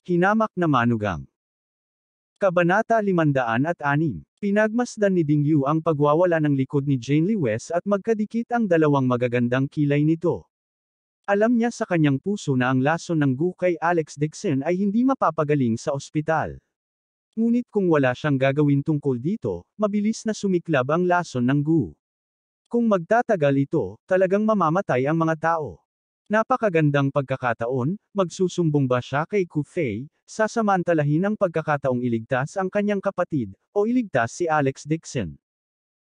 Hinamak na manugang. Kabanata 506. Pinagmasdan ni Ding Yu ang pagwawala ng likod ni Jane Lee West at magkadikit ang dalawang magagandang kilay nito. Alam niya sa kanyang puso na ang lason ng Gu kay Alex Dixon ay hindi mapapagaling sa ospital. Ngunit kung wala siyang gagawin tungkol dito, mabilis na sumiklab ang lason ng Gu. Kung magtatagal ito, talagang mamamatay ang mga tao. Napakagandang pagkakataon, magsusumbong ba siya kay Ku Fei, sasamantalahin ang pagkakataong iligtas ang kanyang kapatid, o iligtas si Alex Dixon.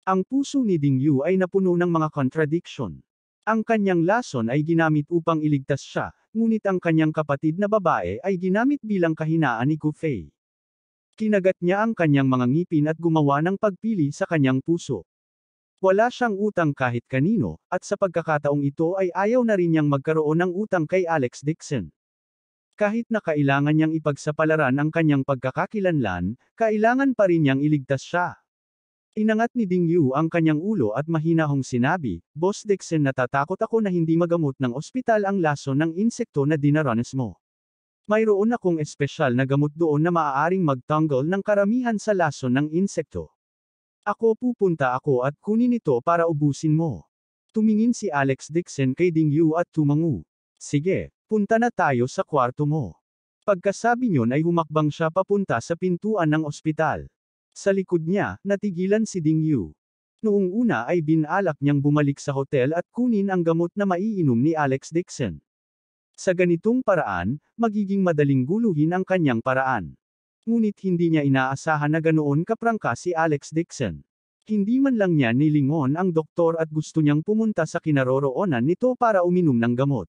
Ang puso ni Ding Yu ay napuno ng mga contradiction. Ang kanyang lason ay ginamit upang iligtas siya, ngunit ang kanyang kapatid na babae ay ginamit bilang kahinaan ni Ku Fei. Kinagat niya ang kanyang mga ngipin at gumawa ng pagpili sa kanyang puso. Wala siyang utang kahit kanino, at sa pagkakataong ito ay ayaw na rin niyang magkaroon ng utang kay Alex Dixon. Kahit na kailangan niyang ipagsapalaran ang kanyang pagkakakilanlan, kailangan pa rin niyang iligtas siya. Inangat ni Ding Yu ang kanyang ulo at mahinahong sinabi, "Boss Dixon, natatakot ako na hindi magamot ng ospital ang lason ng insekto na dinaranas mo. Mayroon akong espesyal na gamot doon na maaaring magtanggal ng karamihan sa lason ng insekto. Pupunta ako at kunin ito para ubusin mo." Tumingin si Alex Dixon kay Ding Yu at tumango. "Sige, punta na tayo sa kwarto mo." Pagkasabi niyon ay humakbang siya papunta sa pintuan ng ospital. Sa likod niya, natigilan si Ding Yu. Noong una ay binalak niyang bumalik sa hotel at kunin ang gamot na maiinom ni Alex Dixon. Sa ganitong paraan, magiging madaling guluhin ang kanyang paraan. Ngunit hindi niya inaasahan na ganoon kaprangka si Alex Dixon. Hindi man lang niya nilingon ang doktor at gusto niyang pumunta sa kinaroroonan nito para uminom ng gamot.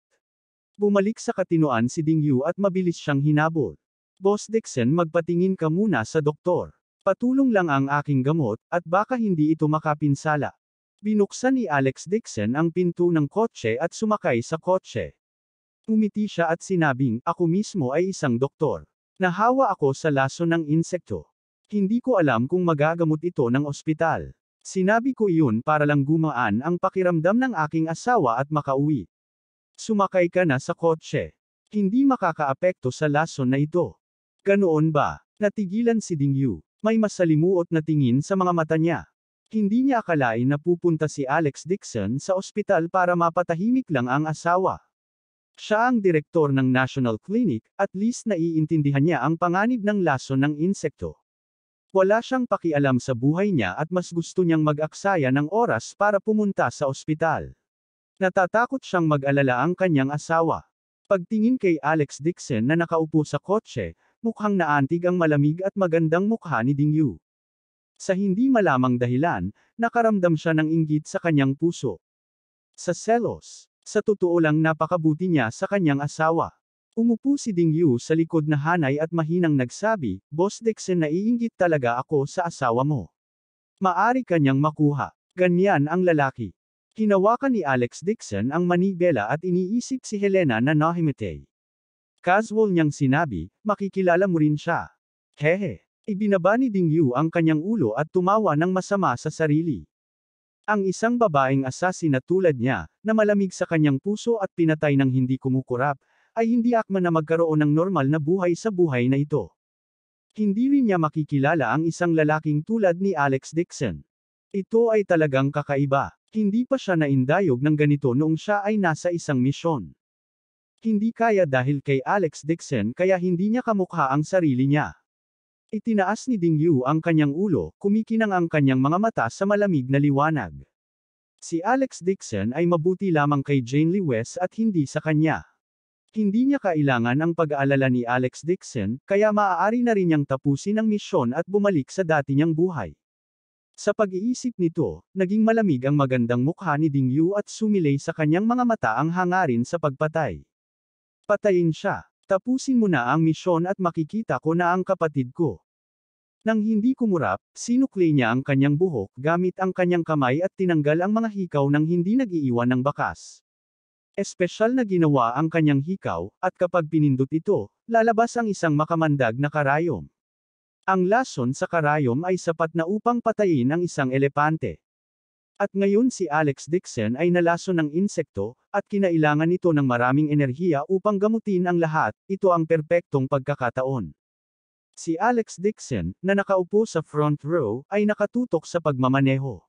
Bumalik sa katinoan si Ding Yu at mabilis siyang hinabol. "Boss Dixon, magpatingin ka muna sa doktor. Patulong lang ang aking gamot, at baka hindi ito makapinsala." Binuksan ni Alex Dixon ang pinto ng kotse at sumakay sa kotse. Umiti siya at sinabing, "Ako mismo ay isang doktor. Nahawa ako sa lason ng insekto. Hindi ko alam kung magagamot ito ng ospital. Sinabi ko iyon para lang gumaan ang pakiramdam ng aking asawa at makauwi." "Sumakay ka na sa kotse. Hindi makakaapekto sa lason na ito." "Ganoon ba?" Natigilan si Ding Yu. May masalimuot na tingin sa mga mata niya. Hindi niya akalain na pupunta si Alex Dixon sa ospital para mapatahimik lang ang asawa. Siya ang direktor ng National Clinic, at least naiintindihan niya ang panganib ng lason ng insekto. Wala siyang pakialam sa buhay niya at mas gusto niyang mag-aksaya ng oras para pumunta sa ospital. Natatakot siyang mag-alala ang kanyang asawa. Pagtingin kay Alex Dixon na nakaupo sa kotse, mukhang naantig ang malamig at magandang mukha ni Ding Yu. Sa hindi malamang dahilan, nakaramdam siya ng inggit sa kanyang puso. Sa selos. Sa totoo lang napakabuti niya sa kanyang asawa. Umupo si Ding Yu sa likod na hanay at mahinang nagsabi, "Boss Dixon, naiinggit talaga ako sa asawa mo. Maari kanyang makuha. Ganyan ang lalaki." Hinawakan ni Alex Dixon ang manibela at iniisip si Helena na nahimatay. Casual niyang sinabi, "Makikilala mo rin siya." Hehe. Ibinaba ni Ding Yu ang kanyang ulo at tumawa ng masama sa sarili. Ang isang babaeng assassin na tulad niya, na malamig sa kanyang puso at pinatay ng hindi kumukurap, ay hindi akma na magkaroon ng normal na buhay sa buhay na ito. Hindi rin niya makikilala ang isang lalaking tulad ni Alex Dixon. Ito ay talagang kakaiba. Hindi pa siya naindayog ng ganito noong siya ay nasa isang misyon. Hindi kaya dahil kay Alex Dixon kaya hindi niya kamukha ang sarili niya. Itinaas ni Ding Yu ang kanyang ulo, kumikinang ang kanyang mga mata sa malamig na liwanag. Si Alex Dixon ay mabuti lamang kay Jane Lee West at hindi sa kanya. Hindi niya kailangan ang pag-aalala ni Alex Dixon, kaya maaari na rin niyang tapusin ang misyon at bumalik sa dati niyang buhay. Sa pag-iisip nito, naging malamig ang magandang mukha ni Ding Yu at sumilay sa kanyang mga mata ang hangarin sa pagpatay. "Patayin siya. Tapusin mo na ang misyon at makikita ko na ang kapatid ko." Nang hindi kumurap, sinukli niya ang kanyang buhok gamit ang kanyang kamay at tinanggal ang mga hikaw nang hindi nag-iiwan ng bakas. Espesyal na ginawa ang kanyang hikaw, at kapag pinindot ito, lalabas ang isang makamandag na karayom. Ang lason sa karayom ay sapat na upang patayin ang isang elepante. At ngayon si Alex Dixon ay nalason ng insekto, at kinailangan nito ng maraming enerhiya upang gamutin ang lahat. Ito ang perpektong pagkakataon. Si Alex Dixon, na nakaupo sa front row, ay nakatutok sa pagmamaneho.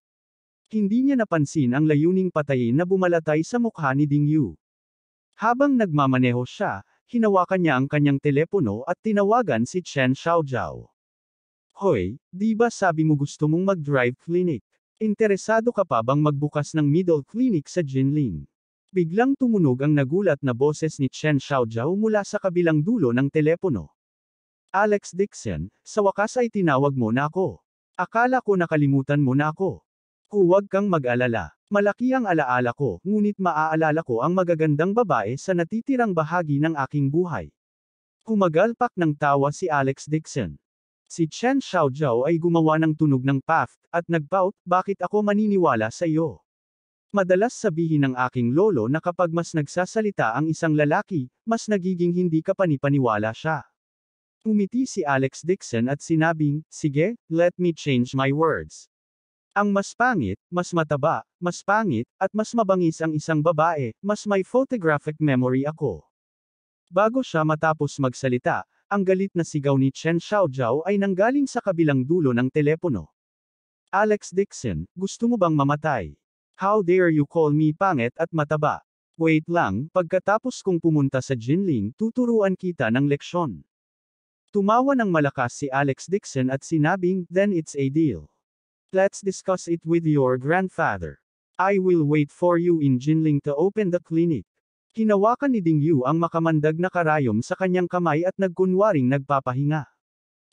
Hindi niya napansin ang layuning patayin na bumalatay sa mukha ni Ding Yu. Habang nagmamaneho siya, hinawakan niya ang kanyang telepono at tinawagan si Chen Xiaojiao. Hoy, di ba sabi mo gusto mong mag-drive clinic? Interesado ka pa bang magbukas ng middle clinic sa Jinling? Biglang tumunog ang nagulat na boses ni Chen Xiaojiao mula sa kabilang dulo ng telepono. Alex Dixon, sa wakas ay tinawag mo na ako. Akala ko nakalimutan mo na ako. Huwag kang mag-alala. Malaki ang alaala ko, ngunit maaalala ko ang magagandang babae sa natitirang bahagi ng aking buhay. Kumagalpak ng tawa si Alex Dixon. Si Chen Xiaojiao ay gumawa ng tunog ng paft, at nagpout, bakit ako maniniwala sa iyo? Madalas sabihin ng aking lolo na kapag mas nagsasalita ang isang lalaki, mas nagiging hindi ka panipaniwala siya. Umiti si Alex Dixon at sinabing, sige, let me change my words. Ang mas pangit, mas mataba, mas pangit, at mas mabangis ang isang babae, mas may photographic memory ako. Bago siya matapos magsalita, ang galit na sigaw ni Chen Xiaojiao ay nanggaling sa kabilang dulo ng telepono. Alex Dixon, gusto mo bang mamatay? How dare you call me pangit at mataba? Wait lang, pagkatapos kong pumunta sa Jinling, tuturuan kita ng leksyon. Tumawa ng malakas si Alex Dixon at sinabing, then it's a deal. Let's discuss it with your grandfather. I will wait for you in Jinling to open the clinic. Hinawakan ni Ding Yu ang makamandag na karayom sa kanyang kamay at nagkunwaring nagpapahinga.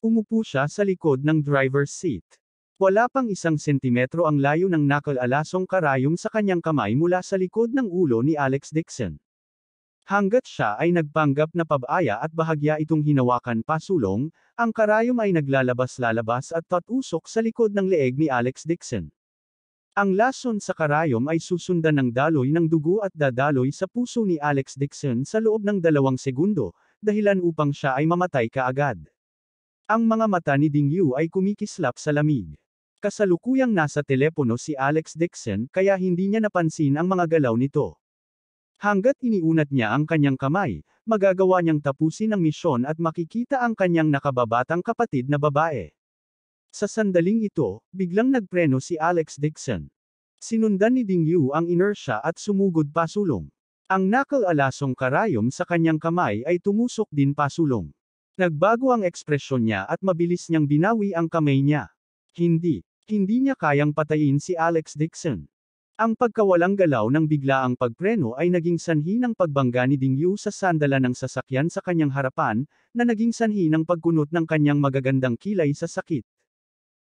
Umupo siya sa likod ng driver's seat. Wala pang 1 sentimetro ang layo ng nakal-alasong karayom sa kanyang kamay mula sa likod ng ulo ni Alex Dixon. Hanggat siya ay nagpanggap na pabaya at bahagya itong hinawakan pasulong, ang karayom ay naglalabas-lalabas at tatusok sa likod ng leeg ni Alex Dixon. Ang lason sa karayom ay susundan ng daloy ng dugo at dadaloy sa puso ni Alex Dixon sa loob ng 2 segundo, dahilan upang siya ay mamatay kaagad. Ang mga mata ni Ding Yu ay kumikislap sa lamig. Kasalukuyang nasa telepono si Alex Dixon kaya hindi niya napansin ang mga galaw nito. Hanggat iniunat niya ang kanyang kamay, magagawa niyang tapusin ang misyon at makikita ang kanyang nakababatang kapatid na babae. Sa sandaling ito, biglang nagpreno si Alex Dixon. Sinundan ni Ding Yu ang inertia at sumugod pasulong. Ang nakal-alasong karayom sa kanyang kamay ay tumusok din pasulong. Nagbago ang ekspresyon niya at mabilis niyang binawi ang kamay niya. Hindi niya kayang patayin si Alex Dixon. Ang pagkawalang galaw ng biglaang pagpreno ay naging sanhi ng pagbangga ni Ding Yu sa sandalan ng sasakyan sa kanyang harapan, na naging sanhi ng pagkunot ng kanyang magagandang kilay sa sakit.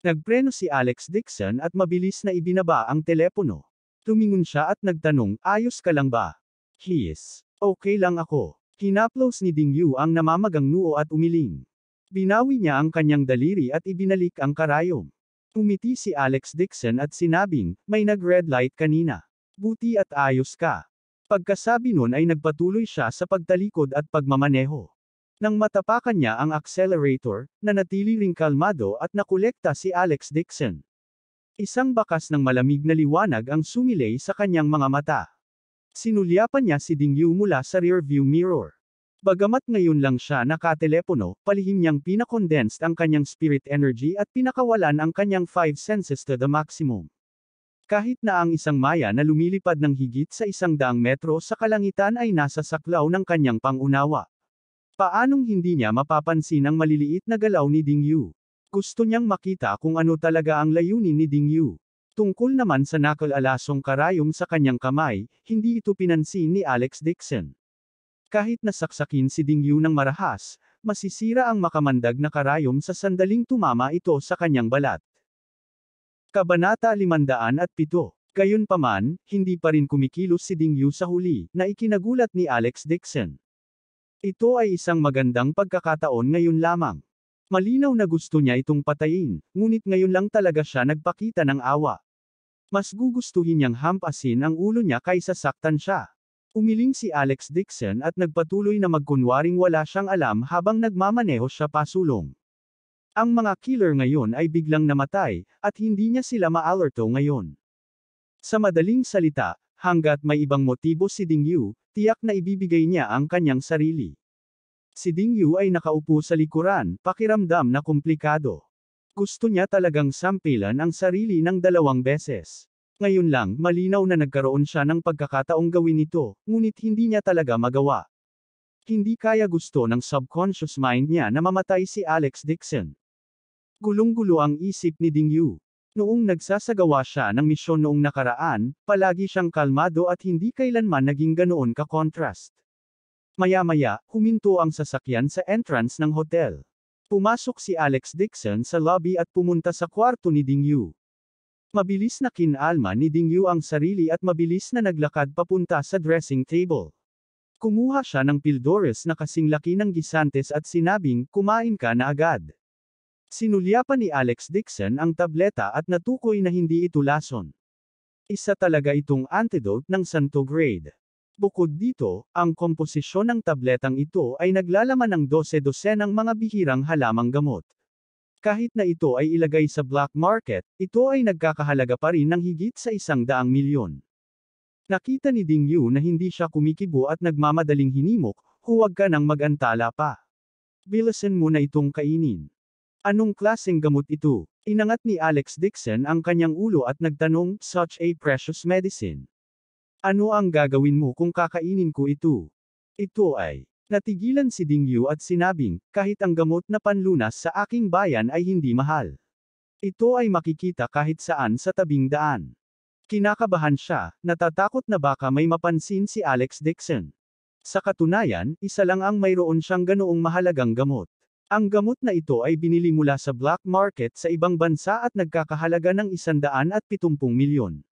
Nagpreno si Alex Dixon at mabilis na ibinaba ang telepono. Tumingon siya at nagtanong, ayos ka lang ba? Yes. Okay lang ako. Hinaplos ni Ding Yu ang namamagang noo at umiling. Binawi niya ang kanyang daliri at ibinalik ang karayom. Umiti si Alex Dixon at sinabing, may nag-red light kanina. Buti at ayos ka. Pagkasabi nun ay nagpatuloy siya sa pagtalikod at pagmamaneho. Nang matapakan niya ang accelerator, nanatili ring kalmado at nakolekta si Alex Dixon. Isang bakas ng malamig na liwanag ang sumilay sa kanyang mga mata. Sinulyapan niya si Ding Yu mula sa rearview mirror. Bagamat ngayon lang siya nakatelepono, palihim niyang pinakondensed ang kanyang spirit energy at pinakawalan ang kanyang 5 senses to the maximum. Kahit na ang isang maya na lumilipad ng higit sa 100 metro sa kalangitan ay nasa saklaw ng kanyang pangunawa. Paanong hindi niya mapapansin ang maliliit na galaw ni Ding Yu? Gusto niyang makita kung ano talaga ang layunin ni Ding Yu. Tungkol naman sa nakal-alasong karayom sa kanyang kamay, hindi ito pinansin ni Alex Dixon. Kahit nasaksakin si Ding Yu ng marahas, masisira ang makamandag na karayom sa sandaling tumama ito sa kanyang balat. Kabanata 507. Gayunpaman, hindi pa rin kumikilos si Ding Yu sa huli, na ikinagulat ni Alex Dixon. Ito ay isang magandang pagkakataon ngayon lamang. Malinaw na gusto niya itong patayin, ngunit ngayon lang talaga siya nagpakita ng awa. Mas gugustuhin niyang hampasin ang ulo niya kaysa saktan siya. Umiling si Alex Dixon at nagpatuloy na magkunwaring wala siyang alam habang nagmamaneho siya pasulong. Ang mga killer ngayon ay biglang namatay, at hindi niya sila ma-alerto ngayon. Sa madaling salita, hanggat may ibang motibo si Ding Yu, tiyak na ibibigay niya ang kanyang sarili. Si Ding Yu ay nakaupo sa likuran, pakiramdam na komplikado. Gusto niya talagang sampilan ang sarili ng 2 beses. Ngayon lang, malinaw na nagkaroon siya ng pagkakataong gawin ito, ngunit hindi niya talaga magawa. Hindi kaya gusto ng subconscious mind niya na mamatay si Alex Dixon. Gulong-gulo ang isip ni Ding Yu. Noong nagsasagawa siya ng misyon noong nakaraan, palagi siyang kalmado at hindi kailanman naging ganoon ka-contrast. Maya-maya, huminto ang sasakyan sa entrance ng hotel. Pumasok si Alex Dixon sa lobby at pumunta sa kwarto ni Ding Yu. Mabilis na kinalma ni Ding Yu ang sarili at mabilis na naglakad papunta sa dressing table. Kumuha siya ng pildores na kasing laki ng gisantes at sinabing, kumain ka na agad. Sinulyapan ni Alex Dixon ang tableta at natukoy na hindi ito lason. Isa talaga itong antidote ng santo grade. Bukod dito, ang komposisyon ng tabletang ito ay naglalaman ng 12 ng mga bihirang halamang gamot. Kahit na ito ay ilagay sa black market, ito ay nagkakahalaga pa rin ng higit sa 100 milyon. Nakita ni Ding Yu na hindi siya kumikibo at nagmamadaling hinimok, huwag ka nang mag-antala pa. Bilisan mo na itong kainin. Anong klaseng gamot ito? Inangat ni Alex Dixon ang kanyang ulo at nagtanong, such a precious medicine. Ano ang gagawin mo kung kakainin ko ito? Ito ay. Natigilan si Ding Yu at sinabing, kahit ang gamot na panlunas sa aking bayan ay hindi mahal. Ito ay makikita kahit saan sa tabing daan. Kinakabahan siya, natatakot na baka may mapansin si Alex Dixon. Sa katunayan, isa lang ang mayroon siyang ganoong mahalagang gamot. Ang gamot na ito ay binili mula sa black market sa ibang bansa at nagkakahalaga ng 170 milyon.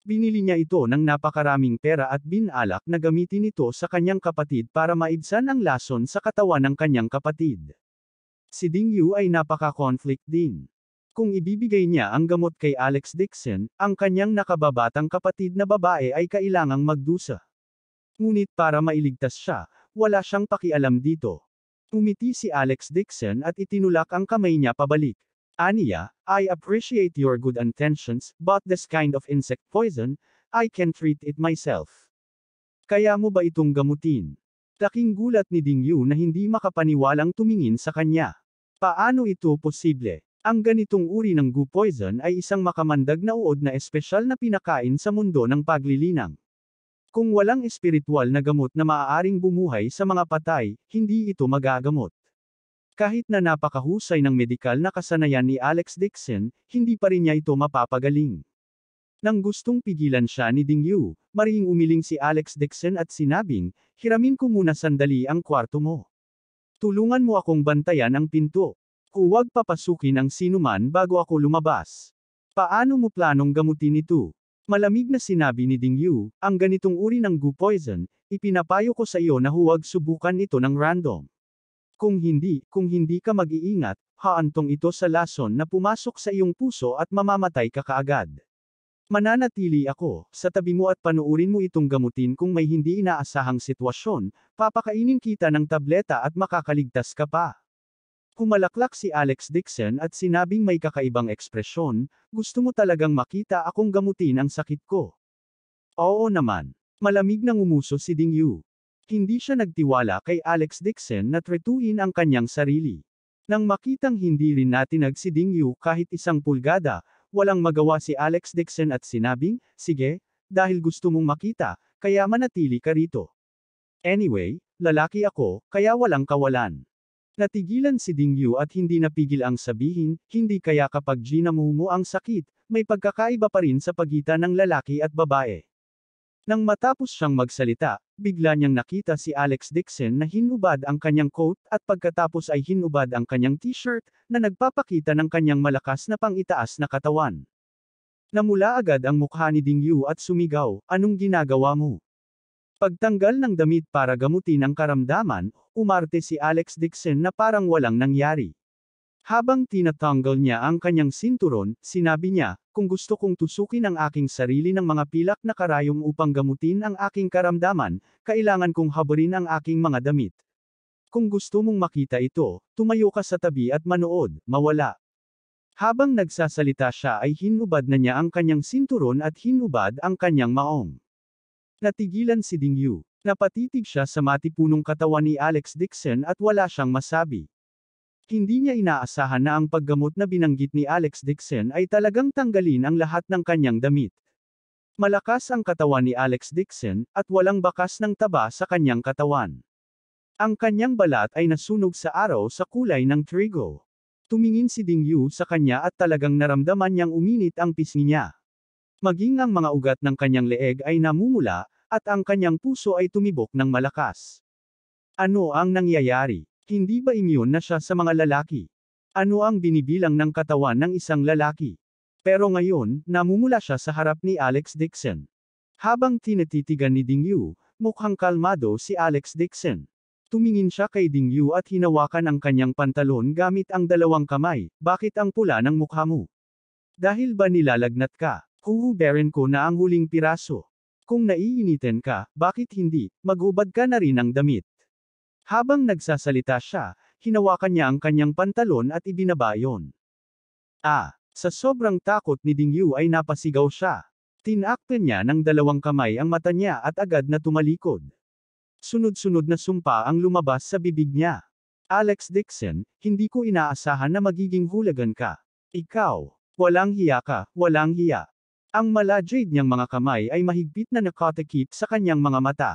Binili niya ito ng napakaraming pera at binalak na gamitin ito sa kanyang kapatid para maibsan ang lason sa katawan ng kanyang kapatid. Si Ding Yu ay napaka-conflict din. Kung ibibigay niya ang gamot kay Alex Dixon, ang kanyang nakababatang kapatid na babae ay kailangang magdusa. Ngunit para mailigtas siya, wala siyang pakialam dito. Umiti si Alex Dixon at itinulak ang kamay niya pabalik. Aniya, I appreciate your good intentions, but this kind of insect poison, I can treat it myself. Kaya mo ba itong gamutin? Laking gulat ni Ding Yu na hindi makapaniwalang tumingin sa kanya. Paano ito posible? Ang ganitong uri ng goo poison ay isang makamandag na uod na espesyal na pinakain sa mundo ng paglilinang. Kung walang espiritual na gamot na maaaring bumuhay sa mga patay, hindi ito magagamot. Kahit na napakahusay ng medikal na kasanayan ni Alex Dixon, hindi pa rin niya ito mapapagaling. Nang gustong pigilan siya ni Ding Yu, marihing umiling si Alex Dixon at sinabing, hiramin ko muna sandali ang kwarto mo. Tulungan mo akong bantayan ang pinto. Huwag papasukin ang sinuman bago ako lumabas. Paano mo planong gamutin ito? Malamig na sinabi ni Ding Yu, ang ganitong uri ng goo poison, ipinapayo ko sa iyo na huwag subukan ito ng random. Kung hindi ka mag-iingat, haantong ito sa lason na pumasok sa iyong puso at mamamatay ka kaagad. Mananatili ako, sa tabi mo at panuurin mo itong gamutin kung may hindi inaasahang sitwasyon, papakainin kita ng tableta at makakaligtas ka pa. Humalaklak si Alex Dixon at sinabing may kakaibang ekspresyon, gusto mo talagang makita akong gamutin ang sakit ko. Oo naman. Malamig nang umuso si Ding Yu. Hindi siya nagtiwala kay Alex Dixon na tretuhin ang kanyang sarili. Nang makitang hindi rin natinag si Ding Yu kahit 1 pulgada, walang magawa si Alex Dixon at sinabing, sige, dahil gusto mong makita, kaya manatili ka rito. Anyway, lalaki ako, kaya walang kawalan. Natigilan si Ding Yu at hindi napigil ang sabihin, hindi kaya kapag ginamu mo ang sakit, may pagkakaiba pa rin sa pagitan ng lalaki at babae. Nang matapos siyang magsalita, bigla niyang nakita si Alex Dixon na hinubad ang kanyang coat at pagkatapos ay hinubad ang kanyang t-shirt, na nagpapakita ng kanyang malakas na pang-itaas na katawan. Namula agad ang mukha ni Ding Yu at sumigaw, anong ginagawa mo? Pagtanggal ng damit para gamutin ang karamdaman, umarte si Alex Dixon na parang walang nangyari. Habang tinatanggal niya ang kanyang sinturon, sinabi niya, kung gusto kong tusukin ang aking sarili ng mga pilak na karayom upang gamutin ang aking karamdaman, kailangan kong haburin ang aking mga damit. Kung gusto mong makita ito, tumayo ka sa tabi at manood, mawala. Habang nagsasalita siya ay hinubad na niya ang kanyang sinturon at hinubad ang kanyang maong. Natigilan si Ding Yu. Napatitig siya sa matipunong katawan ni Alex Dixon at wala siyang masabi. Hindi niya inaasahan na ang paggamot na binanggit ni Alex Dixon ay talagang tanggalin ang lahat ng kanyang damit. Malakas ang katawan ni Alex Dixon, at walang bakas ng taba sa kanyang katawan. Ang kanyang balat ay nasunog sa araw sa kulay ng trigo. Tumingin si Ding Yu sa kanya at talagang naramdaman niyang uminit ang pisngi niya. Maging ang mga ugat ng kanyang leeg ay namumula, at ang kanyang puso ay tumibok ng malakas. Ano ang nangyayari? Hindi ba immune na siya sa mga lalaki? Ano ang binibilang ng katawan ng isang lalaki? Pero ngayon, namumula siya sa harap ni Alex Dixon. Habang tinatitigan ni Ding Yu, mukhang kalmado si Alex Dixon. Tumingin siya kay Ding Yu at hinawakan ang kanyang pantalon gamit ang dalawang kamay. Bakit ang pula ng mukha mo? Dahil ba nilalagnat ka? Huhuberin ko na ang huling piraso. Kung naiinitin ka, bakit hindi, maghubad ka na rin ng damit. Habang nagsasalita siya, hinawakan niya ang kanyang pantalon at ibinaba yon. Sa sobrang takot ni Ding Yu ay napasigaw siya. Tinakpan niya ng dalawang kamay ang mata niya at agad na tumalikod. Sunod-sunod na sumpa ang lumabas sa bibig niya. Alex Dixon, hindi ko inaasahan na magiging hulagan ka. Ikaw, walang hiya ka, walang hiya. Ang mala-jade niyang mga kamay ay mahigpit na nakatakip sa kanyang mga mata.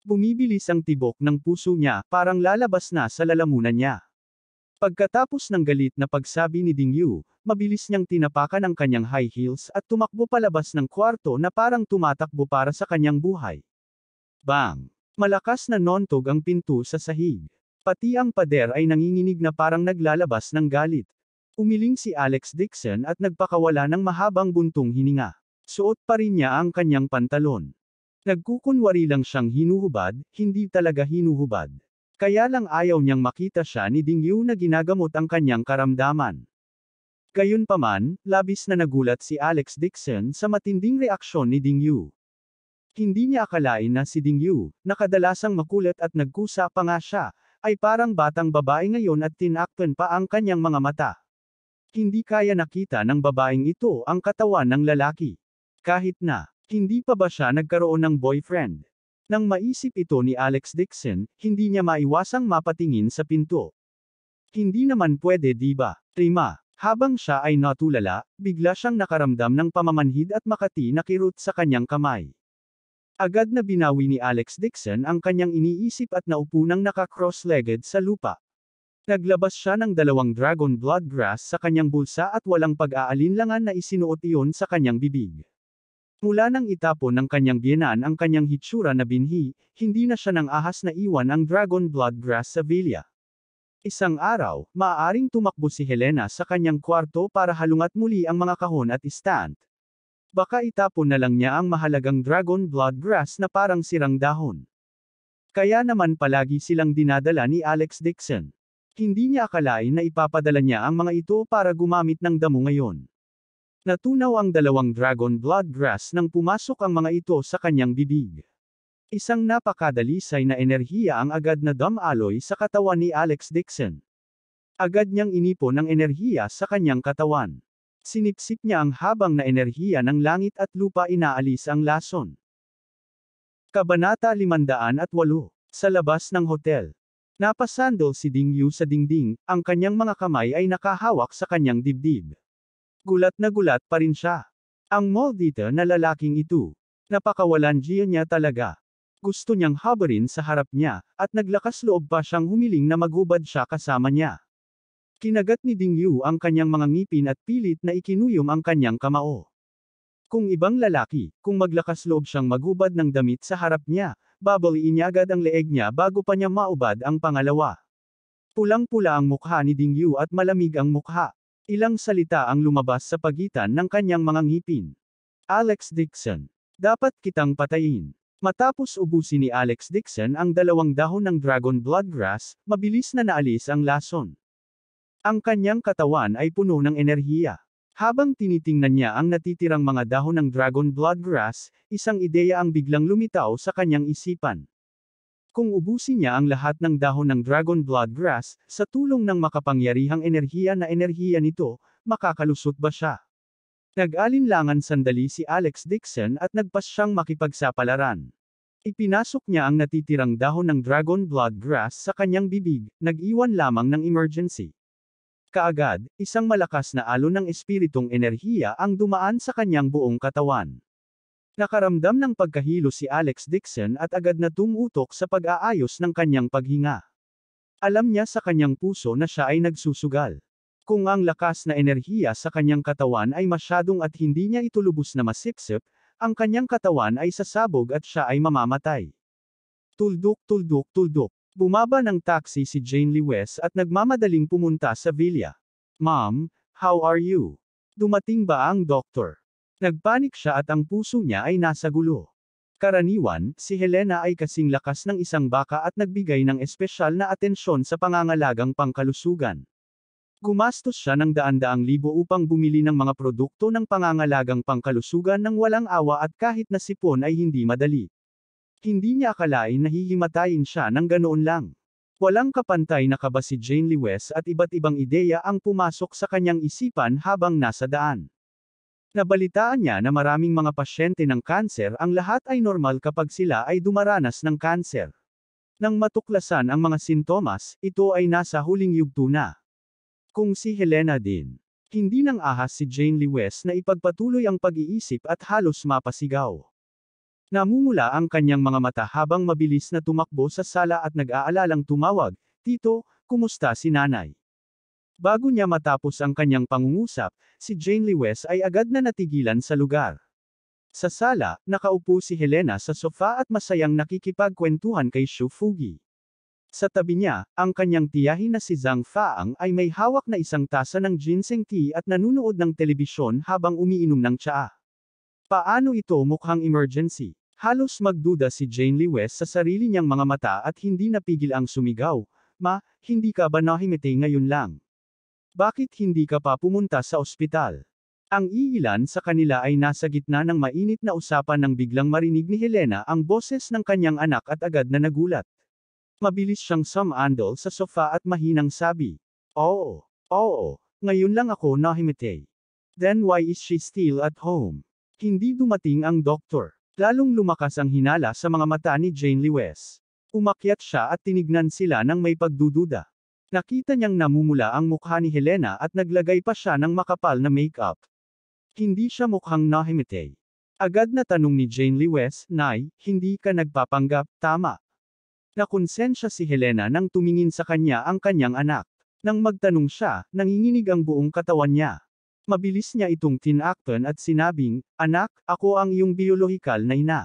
Bumibilis ang tibok ng puso niya, parang lalabas na sa lalamunan niya. Pagkatapos ng galit na pagsabi ni Ding Yu, mabilis niyang tinapakan ang kanyang high heels at tumakbo palabas ng kwarto na parang tumatakbo para sa kanyang buhay. Bang! Malakas na nontog ang pinto sa sahig. Pati ang pader ay nanginginig na parang naglalabas ng galit. Umiling si Alex Dixon at nagpakawala ng mahabang buntong hininga. Suot pa rin niya ang kanyang pantalon. Nagkukunwari lang siyang hinuhubad, hindi talaga hinuhubad. Kaya lang ayaw niyang makita siya ni Ding Yu na ginagamot ang kanyang karamdaman. Gayunpaman, labis na nagulat si Alex Dixon sa matinding reaksyon ni Ding Yu. Hindi niya akalain na si Ding Yu, na kadalasang makulit at nagkusa pa nga siya, ay parang batang babae ngayon at tinakpan pa ang kanyang mga mata. Hindi kaya nakita ng babaeng ito ang katawan ng lalaki. Kahit na, hindi pa ba siya nagkaroon ng boyfriend? Nang maisip ito ni Alex Dixon, hindi niya maiwasang mapatingin sa pinto. Hindi naman pwede diba? Prima, habang siya ay natulala, bigla siyang nakaramdam ng pamamanhid at makati na kirot sa kanyang kamay. Agad na binawi ni Alex Dixon ang kanyang iniisip at naupo nang naka-cross-legged sa lupa. Naglabas siya ng 2 dragon blood grass sa kanyang bulsa at walang pag-aalinlangan na isinuot iyon sa kanyang bibig. Mula nang itapon ng kanyang biyenan ang kanyang hitsura na binhi, hindi na siya nang ahas na iwan ang dragon blood grass sa villa. Isang araw, maaaring tumakbo si Helena sa kanyang kwarto para halungat muli ang mga kahon at stand. Baka itapon na lang niya ang mahalagang dragon blood grass na parang sirang dahon. Kaya naman palagi silang dinadala ni Alex Dixon. Hindi niya akalain na ipapadala niya ang mga ito para gumamit ng damo ngayon. Natunaw ang 2 dragon blood grass nang pumasok ang mga ito sa kanyang bibig. Isang napakadalisay na enerhiya ang agad na dumaloy sa katawan ni Alex Dixon. Agad niyang inipon ang enerhiya sa kanyang katawan. Sinipsip niya ang habang na enerhiya ng langit at lupa, inaalis ang lason. Kabanata 508. Sa labas ng hotel. Napasandal si Ding Yu sa dingding, ang kanyang mga kamay ay nakahawak sa kanyang dibdib. Gulat na gulat pa rin siya. Ang maldita na lalaking ito. Napakawalanjiya niya talaga. Gusto niyang habarin sa harap niya, at naglakas loob pa siyang humiling na maghubad siya kasama niya. Kinagat ni Ding Yu ang kanyang mga ngipin at pilit na ikinuyom ang kanyang kamao. Kung ibang lalaki, kung maglakas loob siyang maghubad ng damit sa harap niya, babaliin niya agad ang leeg niya bago pa niya maubad ang pangalawa. Pulang-pula ang mukha ni Ding Yu at malamig ang mukha. Ilang salita ang lumabas sa pagitan ng kanyang mga ngipin. Alex Dixon. Dapat kitang patayin. Matapos ubusin ni Alex Dixon ang 2 dahon ng dragon blood grass, mabilis na naalis ang lason. Ang kanyang katawan ay puno ng enerhiya. Habang tinitingnan niya ang natitirang mga dahon ng dragon blood grass, isang ideya ang biglang lumitaw sa kanyang isipan. Kung ubusin niya ang lahat ng dahon ng dragon blood grass, sa tulong ng makapangyarihang enerhiya nito, makakalusot ba siya? Nag-alinlangan sandali si Alex Dixon at nagpas siyang makipagsapalaran. Ipinasok niya ang natitirang dahon ng dragon blood grass sa kanyang bibig, nag-iwan lamang ng emergency. Kaagad, isang malakas na alon ng espiritong enerhiya ang dumaan sa kanyang buong katawan. Nakaramdam ng pagkahilo si Alex Dixon at agad na tumutok sa pag-aayos ng kanyang paghinga. Alam niya sa kanyang puso na siya ay nagsusugal. Kung ang lakas na enerhiya sa kanyang katawan ay masyadong at hindi niya ito lubos na masipsip, ang kanyang katawan ay sasabog at siya ay mamamatay. Tuldok, tuldok, tuldok. Bumaba ng taxi si Jane Lee West at nagmamadaling pumunta sa villa. Ma'am, how are you? Dumating ba ang doktor? Nagpanik siya at ang puso niya ay nasa gulo. Karaniwan, si Helena ay kasing lakas ng isang baka at nagbigay ng espesyal na atensyon sa pangangalagang pangkalusugan. Gumastos siya ng daan-daang libo upang bumili ng mga produkto ng pangangalagang pangkalusugan ng walang awa at kahit na sipon ay hindi madali. Hindi niya akalain na hihimatayin siya ng ganoon lang. Walang kapantay na kaba si Jane Lee West at iba't ibang ideya ang pumasok sa kanyang isipan habang nasa daan. Nabalitaan niya na maraming mga pasyente ng kanser ang lahat ay normal kapag sila ay dumaranas ng kanser. Nang matuklasan ang mga sintomas, ito ay nasa huling yugto na. Kung si Helena din. Hindi nang ahas si Jane Lee West na ipagpatuloy ang pag-iisip at halos mapasigaw. Namumula ang kanyang mga mata habang mabilis na tumakbo sa sala at nag-aalalang tumawag, "Tito, kumusta si nanay?" Bago niya matapos ang kanyang pangungusap, si Jane Lee West ay agad na natigilan sa lugar. Sa sala, nakaupo si Helena sa sofa at masayang nakikipagkwentuhan kay Shu Fugi. Sa tabi niya, ang kanyang tiyahin na si Zhang Faang ay may hawak na isang tasa ng ginseng tea at nanunood ng telebisyon habang umiinom ng tsaa. Paano ito mukhang emergency? Halos magduda si Jane Lee West sa sarili niyang mga mata at hindi napigil ang sumigaw, "Ma, hindi ka ba nahimete ngayon lang? Bakit hindi ka pa pumunta sa ospital?" Ang iilan sa kanila ay nasa gitna ng mainit na usapan nang biglang marinig ni Helena ang boses ng kanyang anak at agad na nagulat. Mabilis siyang sumandal sa sofa at mahinang sabi, Oo, ngayon lang ako nahimete." "Then why is she still at home?" Hindi dumating ang doktor. Lalong lumakas ang hinala sa mga mata ni Jane Lee West. Umakyat siya at tinignan sila ng may pagdududa. Nakita niyang namumula ang mukha ni Helena at naglagay pa siya ng makapal na make-up. Hindi siya mukhang nahimete. Agad na tanong ni Jane Lee West, "Nay, hindi ka nagpapanggap, tama?" Nakonsensya si Helena nang tumingin sa kanya ang kanyang anak. Nang magtanong siya, nanginginig ang buong katawan niya. Mabilis niya itong tinakpan at sinabing, "Anak, ako ang iyong biyolohikal na ina.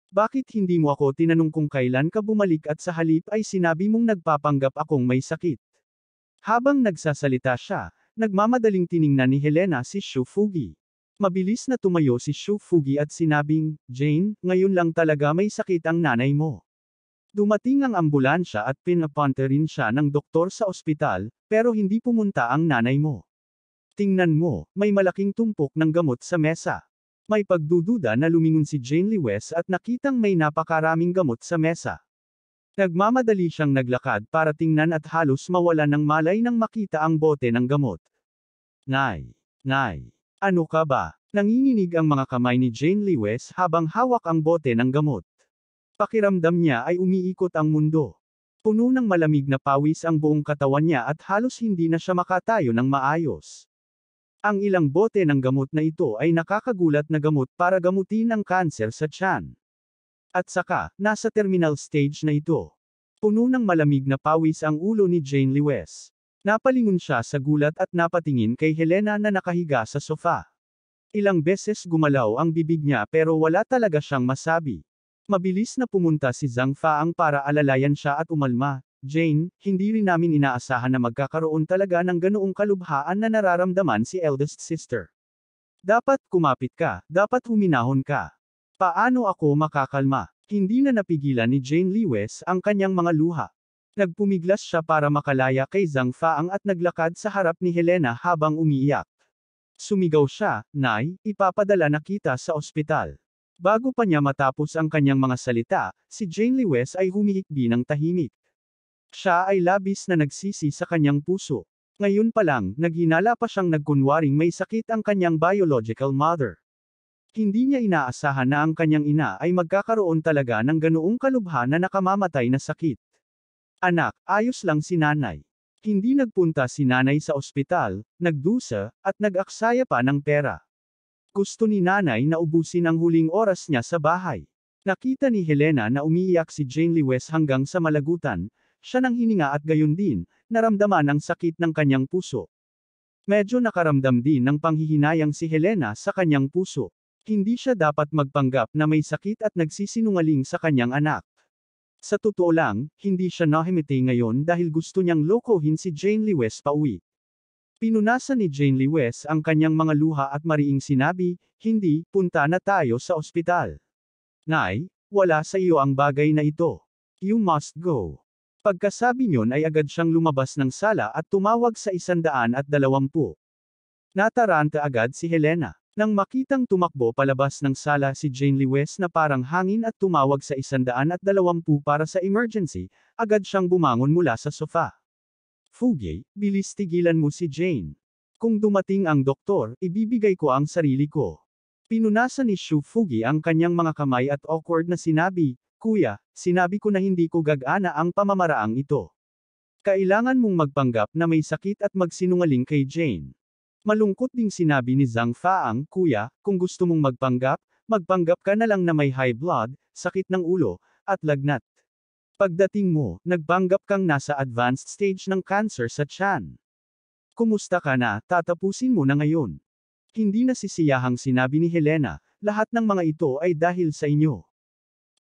Bakit hindi mo ako tinanong kung kailan ka bumalik at sa halip ay sinabi mong nagpapanggap akong may sakit?" Habang nagsasalita siya, nagmamadaling tiningnan ni Helena si Shu Fugi. Mabilis na tumayo si Shu Fugi at sinabing, "Jane, ngayon lang talaga may sakit ang nanay mo." Dumating ang ambulansya at pinapunta rin siya ng doktor sa ospital, pero hindi pumunta ang nanay mo. Tingnan mo, may malaking tumpok ng gamot sa mesa. May pagdududa na lumingon si Jane Lee West at nakitang may napakaraming gamot sa mesa. Nagmamadali siyang naglakad para tingnan at halos mawalan ng malay nang makita ang bote ng gamot. Nay, ano ka ba? Nanginginig ang mga kamay ni Jane Lee West habang hawak ang bote ng gamot. Pakiramdam niya ay umiikot ang mundo. Puno ng malamig na pawis ang buong katawan niya at halos hindi na siya makatayo ng maayos. Ang ilang bote ng gamot na ito ay nakakagulat na gamot para gamutin ang kanser sa tiyan. At saka, nasa terminal stage na ito. Puno ng malamig na pawis ang ulo ni Jane Lee West. Napalingon siya sa gulat at napatingin kay Helena na nakahiga sa sofa. Ilang beses gumalaw ang bibig niya pero wala talaga siyang masabi. Mabilis na pumunta si Zhang Faang para alalayan siya at umalma. "Jane, hindi rin namin inaasahan na magkakaroon talaga ng ganoong kalubhaan na nararamdaman si eldest sister. Dapat kumapit ka, dapat huminahon ka. Paano ako makakalma?" Hindi na napigilan ni Jane Lee West ang kanyang mga luha. Nagpumiglas siya para makalaya kay Zhang Faang at naglakad sa harap ni Helena habang umiiyak. Sumigaw siya, "Nay, ipapadala na kita sa ospital." Bago pa niya matapos ang kanyang mga salita, si Jane Lee West ay humihikbi ng tahimik. Siya ay labis na nagsisi sa kanyang puso. Ngayon pa lang, naghinala pa siyang nagkunwaring may sakit ang kanyang biological mother. Hindi niya inaasahan na ang kanyang ina ay magkakaroon talaga ng ganoong kalubha na nakamamatay na sakit. Anak, ayos lang si nanay. Hindi nagpunta si nanay sa ospital, nagdusa, at nag-aksaya pa ng pera. Gusto ni nanay na ubusin ang huling oras niya sa bahay. Nakita ni Helena na umiiyak si Jane Lewes hanggang sa malagutan, siya nang hininga at gayon din, naramdaman ang sakit ng kanyang puso. Medyo nakaramdam din ng panghihinayang si Helena sa kanyang puso. Hindi siya dapat magpanggap na may sakit at nagsisinungaling sa kanyang anak. Sa totoo lang, hindi siya nahimiti ngayon dahil gusto niyang lokohin si Jane Lewes pauwi. Pinunasan ni Jane Lewes ang kanyang mga luha at mariing sinabi, "Hindi, punta na tayo sa ospital. Nay, wala sa iyo ang bagay na ito. You must go." Pagkasabi niyon ay agad siyang lumabas ng sala at tumawag sa 120. Nataranta agad si Helena. Nang makitang tumakbo palabas ng sala si Jane Lewes na parang hangin at tumawag sa 120 para sa emergency, agad siyang bumangon mula sa sofa. "Fugi, bilis tigilan mo si Jane. Kung dumating ang doktor, ibibigay ko ang sarili ko." Pinunasan ni Shu Fugi ang kanyang mga kamay at awkward na sinabi, "Kuya, sinabi ko na hindi ko gagana ang pamamaraang ito. Kailangan mong magpanggap na may sakit at magsinungaling kay Jane." Malungkot ding sinabi ni Zhang Faang, "Kuya, kung gusto mong magpanggap ka na lang na may high blood, sakit ng ulo, at lagnat. Pagdating mo, nagpanggap kang nasa advanced stage ng cancer sa tiyan. Kumusta ka na, tatapusin mo na ngayon." Hindi nasisiyahang sinabi ni Helena, "Lahat ng mga ito ay dahil sa inyo.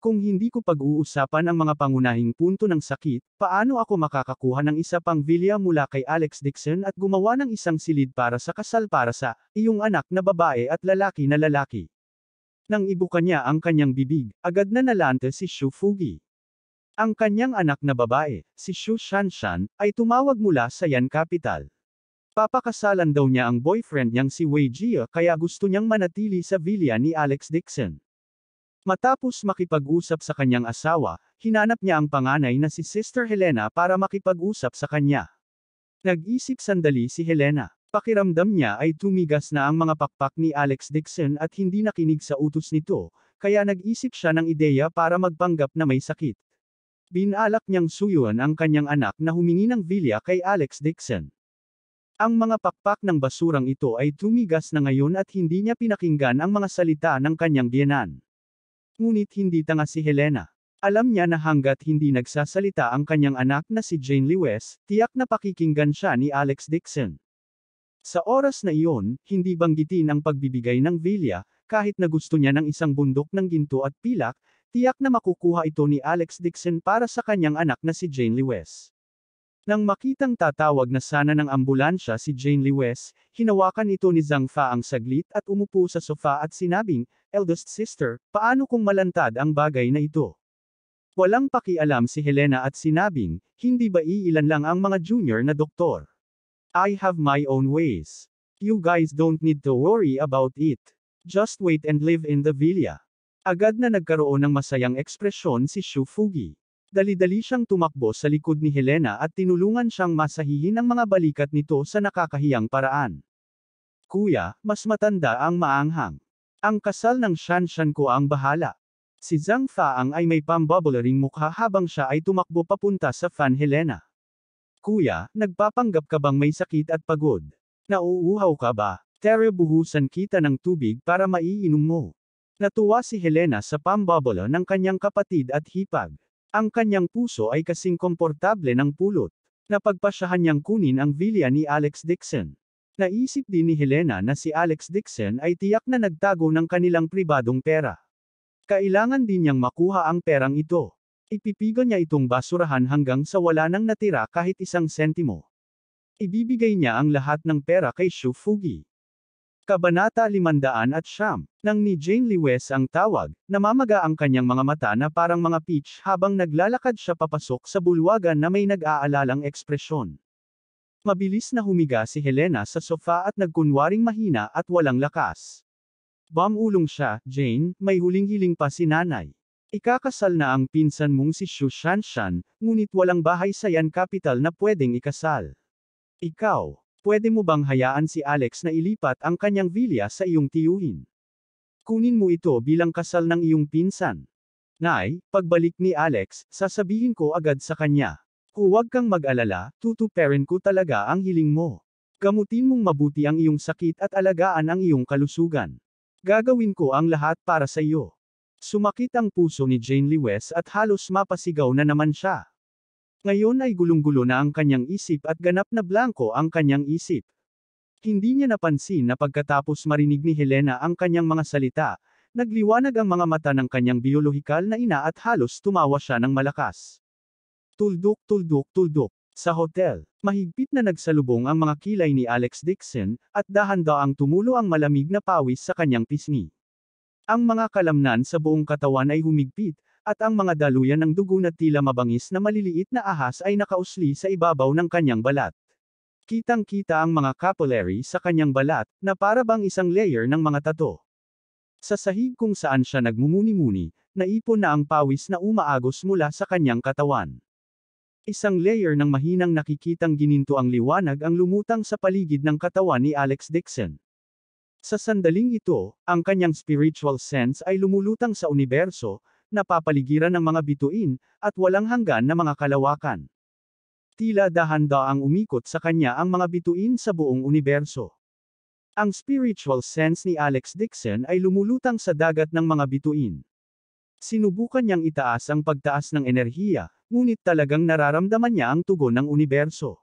Kung hindi ko pag-uusapan ang mga pangunahing punto ng sakit, paano ako makakakuha ng isa pang vilya mula kay Alex Dixon at gumawa ng isang silid para sa kasal para sa iyong anak na babae at lalaki na lalaki?" Nang ibuka niya ang kanyang bibig, agad na nalante si Shu Fugi. Ang kanyang anak na babae, si Shu Shanshan, ay tumawag mula sa Yan Capital. Papakasalan daw niya ang boyfriend niyang si Wei Jia kaya gusto niyang manatili sa vilya ni Alex Dixon. Matapos makipag-usap sa kanyang asawa, hinanap niya ang panganay na si Sister Helena para makipag-usap sa kanya. Nag-isip sandali si Helena. Pakiramdam niya ay tumigas na ang mga pakpak ni Alex Dixon at hindi nakinig sa utos nito, kaya nag-isip siya ng ideya para magpanggap na may sakit. Binalak niyang suyuan ang kanyang anak na humingi ng vilya kay Alex Dixon. Ang mga pakpak ng basurang ito ay tumigas na ngayon at hindi niya pinakinggan ang mga salita ng kanyang biyenan. Ngunit hindi tanga si Helena. Alam niya na hanggat hindi nagsasalita ang kanyang anak na si Jane Lewes, tiyak na pakikinggan siya ni Alex Dixon. Sa oras na iyon, hindi banggitin ang pagbibigay ng vilya, kahit na gusto niya ng isang bundok ng ginto at pilak, tiyak na makukuha ito ni Alex Dixon para sa kanyang anak na si Jane Lewes. Nang makitang tatawag na sana ng ambulansya si Jane Lewes, hinawakan ito ni Zhang Fa ang saglit at umupo sa sofa at sinabing, "Eldest sister, paano kung malantad ang bagay na ito?" Walang pakialam si Helena at sinabing, "Hindi ba iilan lang ang mga junior na doktor? I have my own ways. You guys don't need to worry about it. Just wait and live in the villa." Agad na nagkaroon ng masayang ekspresyon si Shu Fugi. Dali-dali siyang tumakbo sa likod ni Helena at tinulungan siyang masahihin ang mga balikat nito sa nakakahiyang paraan. "Kuya, mas matanda ang maanghang. Ang kasal ng Shanshan ko ang bahala." Si Zhang Faang ay may pambubblering mukha habang siya ay tumakbo papunta sa fan Helena. "Kuya, nagpapanggap ka bang may sakit at pagod? Nauuhaw ka ba? Tara, buhusan kita ng tubig para maiinom mo." Natuwa si Helena sa pambubble ng kanyang kapatid at hipag. Ang kanyang puso ay kasing komportable ng pulot. Napagpasyahan niyang kunin ang vilya ni Alex Dixon. Naisip din ni Helena na si Alex Dixon ay tiyak na nagtago ng kanilang pribadong pera. Kailangan din niyang makuha ang perang ito. Ipipigan niya itong basurahan hanggang sa wala nang natira kahit isang sentimo. Ibibigay niya ang lahat ng pera kay Shu Fugi. Kabanata 500. Nang ni Jane Lewes ang tawag, namamaga ang kanyang mga mata na parang mga peach habang naglalakad siya papasok sa bulwagan na may nag-aalalang ekspresyon. Mabilis na humiga si Helena sa sofa at nagkunwaring mahina at walang lakas. Bumulong siya, "Jane, may huling-hiling pa si nanay. Ikakasal na ang pinsan mong si Shu Shanshan, ngunit walang bahay sa Yan Capital na pwedeng ikasal. Ikaw, pwede mo bang hayaan si Alex na ilipat ang kanyang vilya sa iyong tiyuhin? Kunin mo ito bilang kasal ng iyong pinsan. Nay, pagbalik ni Alex, sasabihin ko agad sa kanya. Huwag kang mag-alala, tutuparin ko talaga ang hiling mo. Gamutin mong mabuti ang iyong sakit at alagaan ang iyong kalusugan. Gagawin ko ang lahat para sa iyo. Sumakit ang puso ni Jane Lewes at halos mapasigaw na naman siya. Ngayon ay gulong-gulo na ang kanyang isip at ganap na blanko ang kanyang isip. Hindi niya napansin na pagkatapos marinig ni Helena ang kanyang mga salita, nagliwanag ang mga mata ng kanyang biolohikal na ina at halos tumawa siya ng malakas. Tuldok, tuldok, tuldok. Sa hotel, mahigpit na nagsalubong ang mga kilay ni Alex Dixon, at dahan-daang tumulo ang malamig na pawis sa kanyang pisngi. Ang mga kalamnan sa buong katawan ay humigpit, at ang mga daluyan ng dugo na tila mabangis na maliliit na ahas ay nakausli sa ibabaw ng kanyang balat. Kitang-kita ang mga capillary sa kanyang balat, na para bang isang layer ng mga tato. Sa sahig kung saan siya nagmumuni-muni, naipon na ang pawis na umaagos mula sa kanyang katawan. Isang layer ng mahinang nakikitang gininto ang liwanag ang lumutang sa paligid ng katawan ni Alex Dixon. Sa sandaling ito, ang kanyang spiritual sense ay lumulutang sa universo, napapaligiran ng mga bituin, at walang hanggan na mga kalawakan. Tila dahan-daang umikot sa kanya ang mga bituin sa buong universo. Ang spiritual sense ni Alex Dixon ay lumulutang sa dagat ng mga bituin. Sinubukan niyang itaas ang pagtaas ng enerhiya, ngunit talagang nararamdaman niya ang tugon ng universo.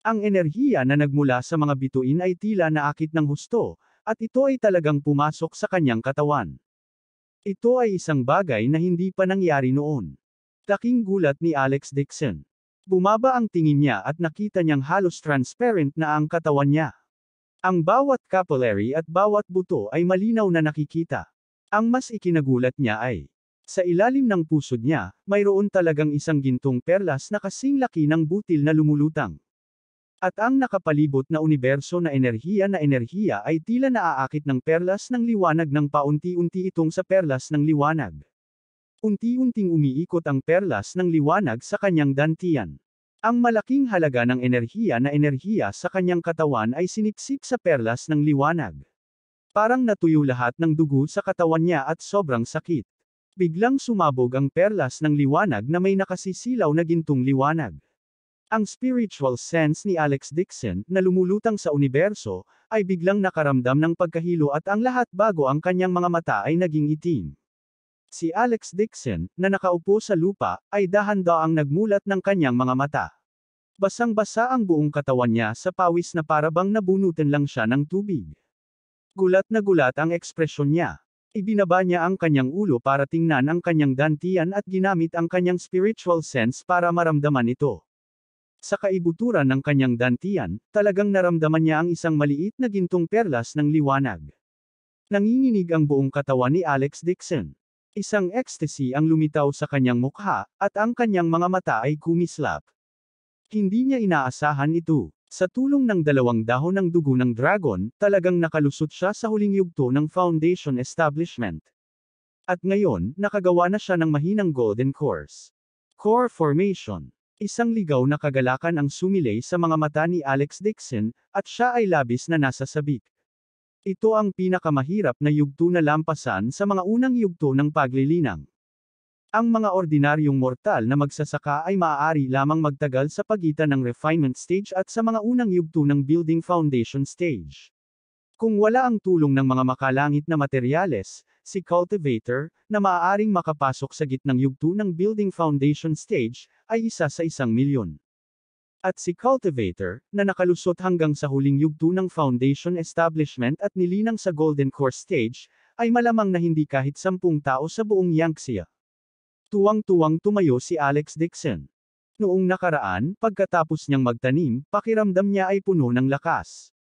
Ang enerhiya na nagmula sa mga bituin ay tila naakit ng husto, at ito ay talagang pumasok sa kanyang katawan. Ito ay isang bagay na hindi pa nangyari noon. Laking gulat ni Alex Dixon. Bumaba ang tingin niya at nakita niyang halos transparent na ang katawan niya. Ang bawat capillary at bawat buto ay malinaw na nakikita. Ang mas ikinagulat niya ay, sa ilalim ng pusod niya, mayroon talagang isang gintong perlas na kasing laki ng butil na lumulutang. At ang nakapalibot na universo na enerhiya ay tila naaakit ng perlas ng liwanag ng paunti-unti itong sa perlas ng liwanag. Unti-unting umiikot ang perlas ng liwanag sa kanyang dantian. Ang malaking halaga ng enerhiya sa kanyang katawan ay sinipsip sa perlas ng liwanag. Parang natuyo lahat ng dugo sa katawan niya at sobrang sakit. Biglang sumabog ang perlas ng liwanag na may nakasisilaw na gintong liwanag. Ang spiritual sense ni Alex Dixon, na lumulutang sa universo, ay biglang nakaramdam ng pagkahilo at ang lahat bago ang kanyang mga mata ay naging itim. Si Alex Dixon, na nakaupo sa lupa, ay dahan-daang nagmulat ng kanyang mga mata. Basang-basa ang buong katawan niya sa pawis na parabang nabunutan lang siya ng tubig. Gulat na gulat ang ekspresyon niya. Ibinaba niya ang kanyang ulo para tingnan ang kanyang dantian at ginamit ang kanyang spiritual sense para maramdaman ito. Sa kaibuturan ng kanyang dantian, talagang naramdaman niya ang isang maliit na gintong perlas ng liwanag. Nanginginig ang buong katawan ni Alex Dixon. Isang ecstasy ang lumitaw sa kanyang mukha, at ang kanyang mga mata ay kumislap. Hindi niya inaasahan ito. Sa tulong ng 2 dahon ng dugo ng dragon, talagang nakalusot siya sa huling yugto ng Foundation Establishment. At ngayon, nakagawa na siya ng mahinang golden course. Core formation. Isang ligaw na kagalakan ang sumilay sa mga mata ni Alex Dixon, at siya ay labis na nasa sabik. Ito ang pinakamahirap na yugto na lampasan sa mga unang yugto ng paglilinang. Ang mga ordinaryong mortal na magsasaka ay maaari lamang magtagal sa pagitan ng refinement stage at sa mga unang yugto ng building foundation stage. Kung wala ang tulong ng mga makalangit na materyales, si cultivator, na maaaring makapasok sa gitnang yugto ng building foundation stage, ay isa sa 1,000,000. At si cultivator, na nakalusot hanggang sa huling yugto ng foundation establishment at nilinang sa golden core stage, ay malamang na hindi kahit 10 tao sa buong Yangtze. Tuwang-tuwang tumayo si Alex Dixon. Noong nakaraan, pagkatapos niyang magtanim, pakiramdam niya ay puno ng lakas.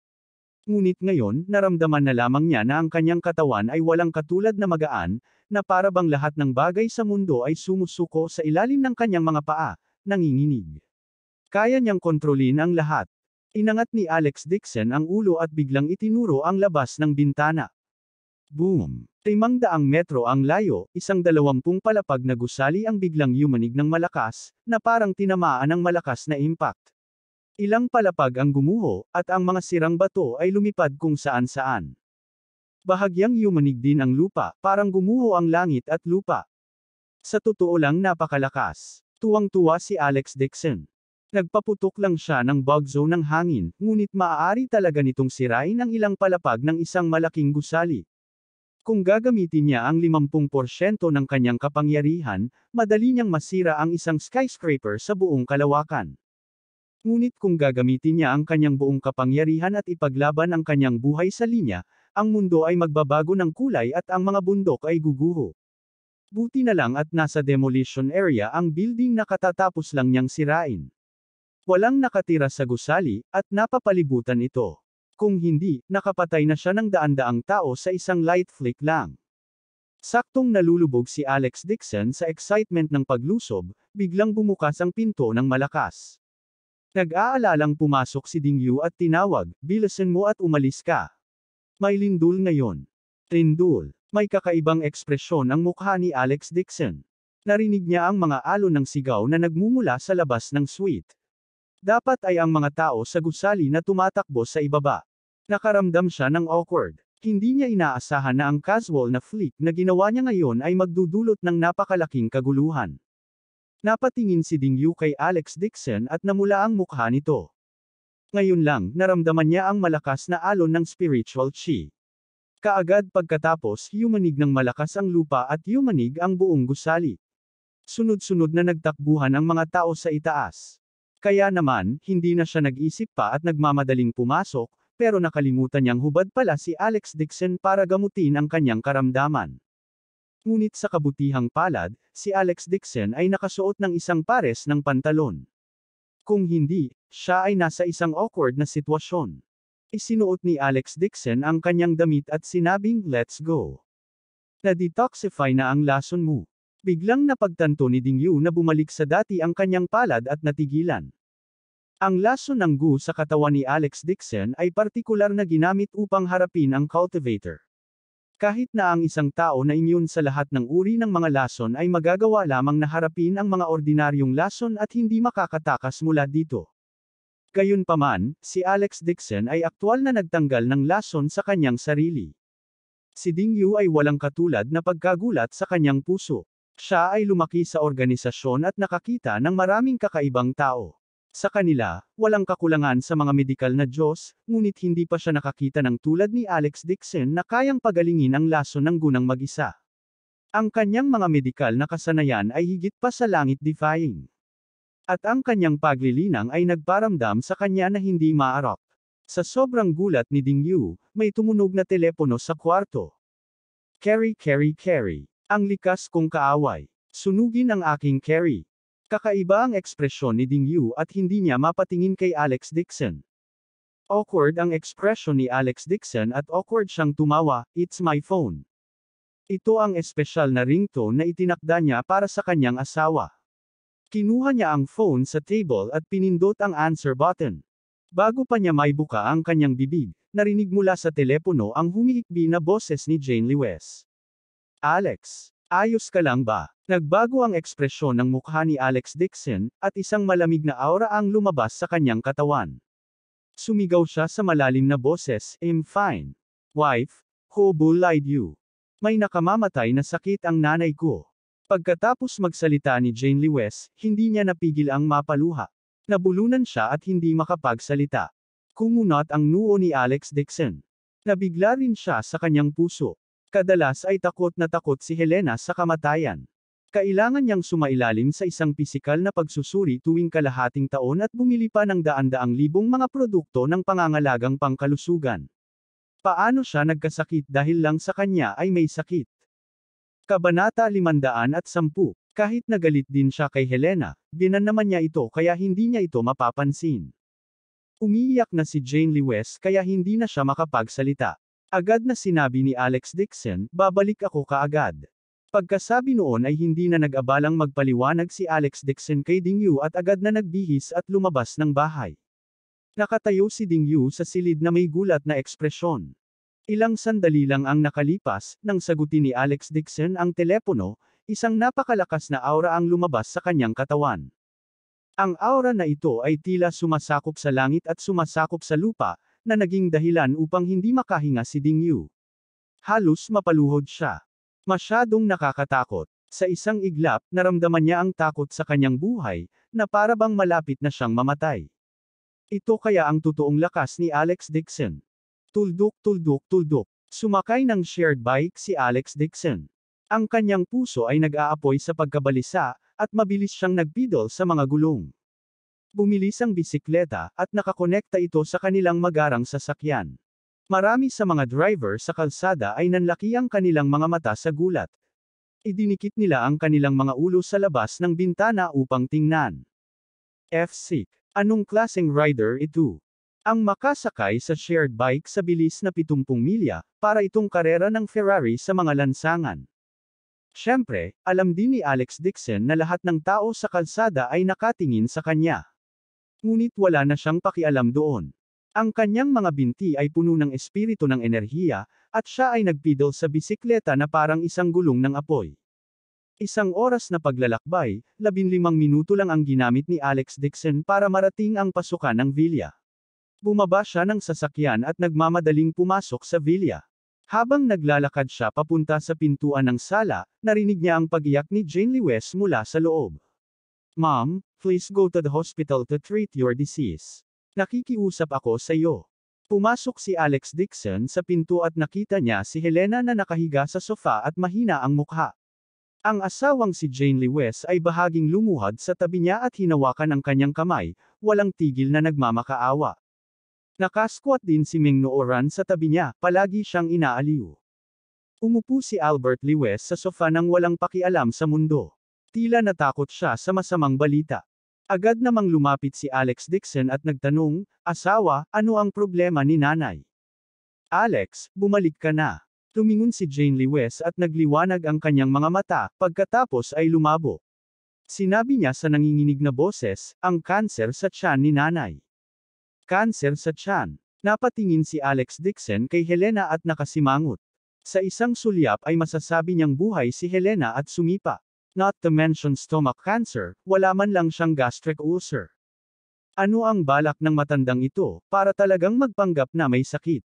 Ngunit ngayon, naramdaman na lamang niya na ang kanyang katawan ay walang katulad na magaan, na para bang lahat ng bagay sa mundo ay sumusuko sa ilalim ng kanyang mga paa, nanginginig. Kaya niyang kontrolin ang lahat. Inangat ni Alex Dixon ang ulo at biglang itinuro ang labas ng bintana. Boom! 500 metro ang layo, 120 palapag na gusali ang biglang yumanig ng malakas, na parang tinamaan ng malakas na impact. Ilang palapag ang gumuho, at ang mga sirang bato ay lumipad kung saan-saan. Bahagyang yumanig din ang lupa, parang gumuho ang langit at lupa. Sa totoo lang napakalakas. Tuwang-tuwa si Alex Dixon. Nagpaputok lang siya ng bug zone ng hangin, ngunit maaari talaga nitong sirain ang ilang palapag ng isang malaking gusali. Kung gagamitin niya ang 50% ng kanyang kapangyarihan, madali niyang masira ang isang skyscraper sa buong kalawakan. Ngunit kung gagamitin niya ang kanyang buong kapangyarihan at ipaglaban ang kanyang buhay sa linya, ang mundo ay magbabago ng kulay at ang mga bundok ay guguho. Buti na lang at nasa demolition area ang building na katatapos lang niyang sirain. Walang nakatira sa gusali, at napapalibutan ito. Kung hindi, nakapatay na siya ng daan-daang tao sa isang light flick lang. Saktong nalulubog si Alex Dixon sa excitement ng paglusob, biglang bumukas ang pinto ng malakas. Nag-aalalang pumasok si Dingyu at tinawag, "Bilisan mo at umalis ka." May lindol ngayon. Lindol. May kakaibang ekspresyon ang mukha ni Alex Dixon. Narinig niya ang mga alon ng sigaw na nagmumula sa labas ng suite. Dapat ay ang mga tao sa gusali na tumatakbo sa ibaba. Nakaramdam siya ng awkward. Hindi niya inaasahan na ang casual na flick na ginawa niya ngayon ay magdudulot ng napakalaking kaguluhan. Napatingin si Dingyu kay Alex Dixon at namula ang mukha nito. Ngayon lang, naramdaman niya ang malakas na alon ng spiritual chi. Kaagad pagkatapos, yumanig ng malakas ang lupa at yumanig ang buong gusali. Sunod-sunod na nagtakbuhan ang mga tao sa itaas. Kaya naman, hindi na siya nag-isip pa at nagmamadaling pumasok, pero nakalimutan niyang hubad pala si Alex Dixon para gamutin ang kanyang karamdaman. Ngunit sa kabutihang palad, si Alex Dixon ay nakasuot ng isang pares ng pantalon. Kung hindi, siya ay nasa isang awkward na sitwasyon. Isinuot ni Alex Dixon ang kanyang damit at sinabing, "Let's go." Na-detoxify na ang lason mo. Biglang napagtanto ni Dingyu na bumalik sa dati ang kanyang palad at natigilan. Ang lason ng gu sa katawan ni Alex Dixon ay partikular na ginamit upang harapin ang cultivator. Kahit na ang isang tao na immune sa lahat ng uri ng mga lason ay magagawa lamang na harapin ang mga ordinaryong lason at hindi makakatakas mula dito. Gayunpaman, si Alex Dixon ay aktwal na nagtanggal ng lason sa kanyang sarili. Si Dingyu ay walang katulad na pagkagulat sa kanyang puso. Siya ay lumaki sa organisasyon at nakakita ng maraming kakaibang tao. Sa kanila, walang kakulangan sa mga medikal na Diyos, ngunit hindi pa siya nakakita ng tulad ni Alex Dixon na kayang pagalingin ang lason ng gunang mag-isa. Ang kanyang mga medikal na kasanayan ay higit pa sa langit-defying. At ang kanyang paglilinang ay nagparamdam sa kanya na hindi maarap. Sa sobrang gulat ni Dingyu, may tumunog na telepono sa kwarto. "Carrie, Carrie, Carrie. Ang likas kong kaaway. Sunugin ang aking Carrie." Kakaiba ang ekspresyon ni Dingyu at hindi niya mapatingin kay Alex Dixon. Awkward ang ekspresyon ni Alex Dixon at awkward siyang tumawa, "It's my phone." Ito ang espesyal na ringtone na itinakda niya para sa kanyang asawa. Kinuha niya ang phone sa table at pinindot ang answer button. Bago pa niya maibuka ang kanyang bibig, narinig mula sa telepono ang humihikbi na boses ni Jane Lewes. "Alex, ayos ka lang ba?" Nagbago ang ekspresyon ng mukha ni Alex Dixon, at isang malamig na aura ang lumabas sa kanyang katawan. Sumigaw siya sa malalim na boses, "I'm fine. Wife, who bullied you? May nakamamatay na sakit ang nanay ko." Pagkatapos magsalita ni Jane Lewes, hindi niya napigil ang mapaluha. Nabulunan siya at hindi makapagsalita. Kumunat ang noo ni Alex Dixon. Nabigla rin siya sa kanyang puso. Kadalas ay takot na takot si Helena sa kamatayan. Kailangan niyang sumailalim sa isang pisikal na pagsusuri tuwing kalahating taon at bumili pa ng daan-daang libong mga produkto ng pangangalagang pangkalusugan. Paano siya nagkasakit dahil lang sa kanya ay may sakit? Kabanata 510. Kahit nagalit din siya kay Helena, binan naman niya ito kaya hindi niya ito mapapansin. Umiiyak na si Jane Lewes kaya hindi na siya makapagsalita. Agad na sinabi ni Alex Dixon, "Babalik ako kaagad." Pagkasabi noon ay hindi na nag-abalang magpaliwanag si Alex Dixon kay Dingyu at agad na nagbihis at lumabas ng bahay. Nakatayo si Dingyu sa silid na may gulat na ekspresyon. Ilang sandali lang ang nakalipas, nang sagutin ni Alex Dixon ang telepono, isang napakalakas na aura ang lumabas sa kanyang katawan. Ang aura na ito ay tila sumasakop sa langit at sumasakop sa lupa, na naging dahilan upang hindi makahinga si Dingyu. Halos mapaluhod siya. Masyadong nakakatakot. Sa isang iglap, naramdaman niya ang takot sa kanyang buhay, na para bang malapit na siyang mamatay. Ito kaya ang totoong lakas ni Alex Dixon. Tuldok, tuldok, tuldok. Sumakay ng shared bike si Alex Dixon. Ang kanyang puso ay nag-aapoy sa pagkabalisa, at mabilis siyang nagpidol sa mga gulong. Bumilis ang bisikleta, at nakakonekta ito sa kanilang magarang sasakyan. Marami sa mga driver sa kalsada ay nanlaki ang kanilang mga mata sa gulat. Idinikit nila ang kanilang mga ulo sa labas ng bintana upang tingnan. F-sick. Anong klaseng rider ito? Ang makasakay sa shared bike sa bilis na 70 milya, para itong karera ng Ferrari sa mga lansangan. Siyempre, alam din ni Alex Dixon na lahat ng tao sa kalsada ay nakatingin sa kanya. Ngunit wala na siyang pakialam doon. Ang kanyang mga binti ay puno ng espiritu ng enerhiya, at siya ay nagpidol sa bisikleta na parang isang gulong ng apoy. Isang oras na paglalakbay, 15 minuto lang ang ginamit ni Alex Dixon para marating ang pasukan ng Villa. Bumaba siya ng sasakyan at nagmamadaling pumasok sa Villa. Habang naglalakad siya papunta sa pintuan ng sala, narinig niya ang pag-iyak ni Jane Lewis mula sa loob. "Mom, please go to the hospital to treat your disease. Nakikiusap ako sa iyo." Pumasok si Alex Dixon sa pinto at nakita niya si Helena na nakahiga sa sofa at mahina ang mukha. Ang asawang si Jane Lewis ay bahaging lumuhad sa tabi niya at hinawakan ang kanyang kamay, walang tigil na nagmamakaawa. Nakasquat din si Ming Nooran sa tabi niya, palagi siyang inaaliw. Umupo si Albert Lewis sa sofa nang walang pakialam sa mundo. Tila natakot siya sa masamang balita. Agad namang lumapit si Alex Dixon at nagtanong, "Asawa, ano ang problema ni nanay?" "Alex, bumalik ka na." Tumingon si Jane Lewis at nagliwanag ang kanyang mga mata, pagkatapos ay lumabo. Sinabi niya sa nanginginig na boses, "Ang kanser sa tiyan ni nanay." Kanser sa tiyan. Napatingin si Alex Dixon kay Helena at nakasimangot. Sa isang sulyap ay masasabi niyang buhay si Helena at sumipa. Not to mention stomach cancer, wala man lang siyang gastric ulcer. Ano ang balak ng matandang ito, para talagang magpanggap na may sakit?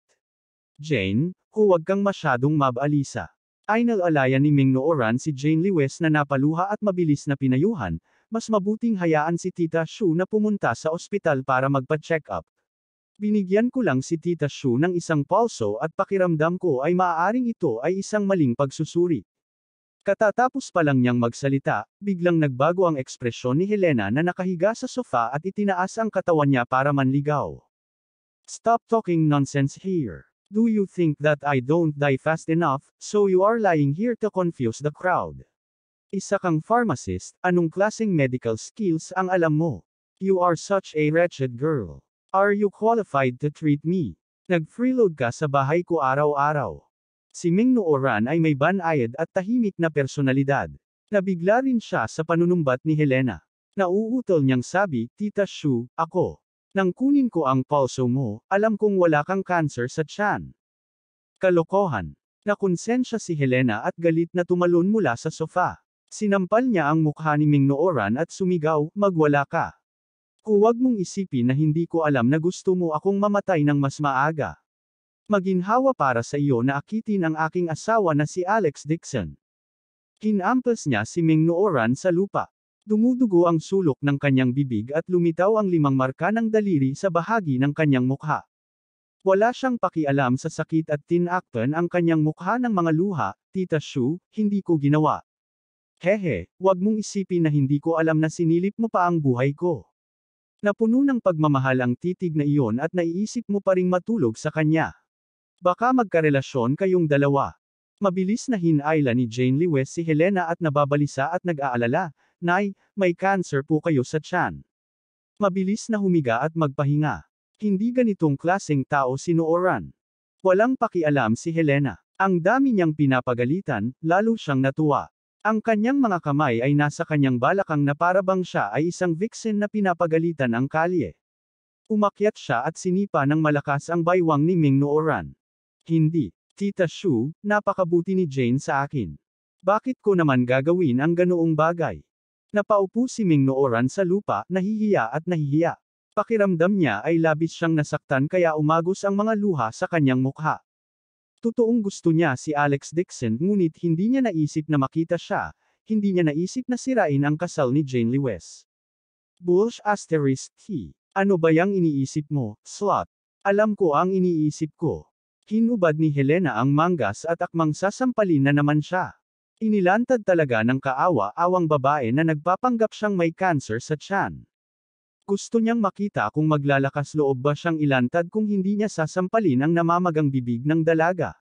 "Jane, huwag kang masyadong mab-alisa." Ay nalalayan ni Ming Nooran si Jane Lewis na napaluha at mabilis na pinayuhan, mas mabuting hayaan si Tita Shu na pumunta sa ospital para magpa-check up. Binigyan ko lang si Tita Shu ng isang pulso at pakiramdam ko ay maaaring ito ay isang maling pagsusuri. Katatapos pa lang niyang magsalita, biglang nagbago ang ekspresyon ni Helena na nakahiga sa sofa at itinaas ang katawan niya para manligaw. "Stop talking nonsense here. Do you think that I don't die fast enough, so you are lying here to confuse the crowd? Isa kang pharmacist, anong klaseng medical skills ang alam mo? You are such a wretched girl. Are you qualified to treat me? Nag-freeload ka sa bahay ko araw-araw." Si Ming Nooran ay may banayad at tahimik na personalidad. Nabigla rin siya sa panunumbat ni Helena. Nauutol niyang sabi, "Tita Shu, ako. Nang kunin ko ang pulso mo, alam kong wala kang cancer sa tiyan." Kalokohan. Nakonsensya si Helena at galit na tumalon mula sa sofa. Sinampal niya ang mukha ni Ming Nooran at sumigaw, "Magwala ka. Huwag mong isipin na hindi ko alam na gusto mo akong mamatay ng mas maaga. Maginhawa para sa iyo na akitin ang aking asawa na si Alex Dixon." Kinampas niya si Ming Nooran sa lupa. Dumudugo ang sulok ng kanyang bibig at lumitaw ang 5 marka ng daliri sa bahagi ng kanyang mukha. Wala siyang pakialam sa sakit at tinakpan ang kanyang mukha ng mga luha, "Tita Shu, hindi ko ginawa. Hehe, wag mong isipin na hindi ko alam na sinilip mo pa ang buhay ko." Napuno ng pagmamahal ang titig na iyon at naiisip mo pa ring matulog sa kanya. Baka magkarelasyon kayong dalawa. Mabilis na hinayla ni Jane Lewis si Helena at nababalisa at nag-aalala, "Nay, may cancer po kayo sa tiyan." Mabilis na humiga at magpahinga. Hindi ganitong klaseng tao si Nooran. Walang pakialam si Helena. Ang dami niyang pinapagalitan, lalo siyang natuwa. Ang kanyang mga kamay ay nasa kanyang balakang na para bang siya ay isang vixen na pinapagalitan ang kalye. Umakyat siya at sinipa ng malakas ang baywang ni Ming Nooran. "Hindi, Tita Shu, napakabuti ni Jane sa akin. Bakit ko naman gagawin ang ganoong bagay? Napaupo si Ming Nooran sa lupa, nahihiya at nahihiya. Pakiramdam niya ay labis siyang nasaktan kaya umagos ang mga luha sa kanyang mukha. Totoong gusto niya si Alex Dixon ngunit hindi niya naisip na makita siya, hindi niya naisip na sirain ang kasal ni Jane Lewes. Bulge asterisk T. Ano ba yang iniisip mo, slut? Alam ko ang iniisip ko. Hinubad ni Helena ang manggas at akmang sasampalin na naman siya. Inilantad talaga ng kaawa-awang babae na nagpapanggap siyang may cancer sa tiyan. Gusto niyang makita kung maglalakas loob ba siyang ilantad kung hindi niya sasampalin ang namamagang bibig ng dalaga.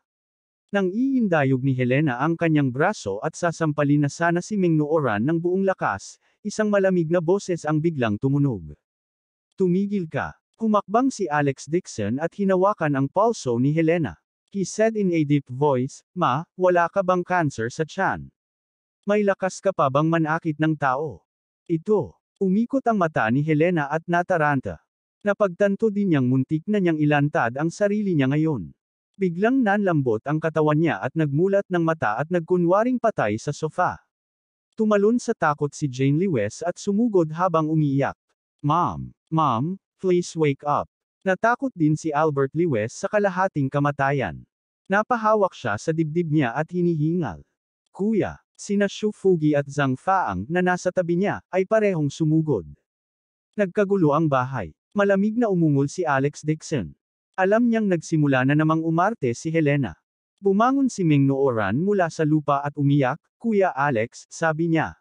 Nang iindayog ni Helena ang kanyang braso at sasampalin na sana si Ming Nooran ng buong lakas, isang malamig na boses ang biglang tumunog. Tumigil ka. Humakbang si Alex Dixon at hinawakan ang pulso ni Helena. He said in a deep voice, "Ma, wala ka bang cancer sa tiyan? May lakas ka pa bang manakit ng tao?" Ito. Umikot ang mata ni Helena at nataranta. Napagtanto din niyang muntik na niyang ilantad ang sarili niya ngayon. Biglang nanlambot ang katawan niya at nagmulat ng mata at nagkunwaring patay sa sofa. Tumalon sa takot si Jane Lewes at sumugod habang umiiyak. Mom, please wake up. Natakot din si Albert Lewes sa kalahating kamatayan. Napahawak siya sa dibdib niya at hinihingal. Kuya, sina Xu Fugi at Zhang Faang na nasa tabi niya, ay parehong sumugod. Nagkagulo ang bahay. Malamig na umungol si Alex Dixon. Alam niyang nagsimula na namang umarte si Helena. Bumangon si Ming Nooran mula sa lupa at umiyak, "Kuya Alex," sabi niya.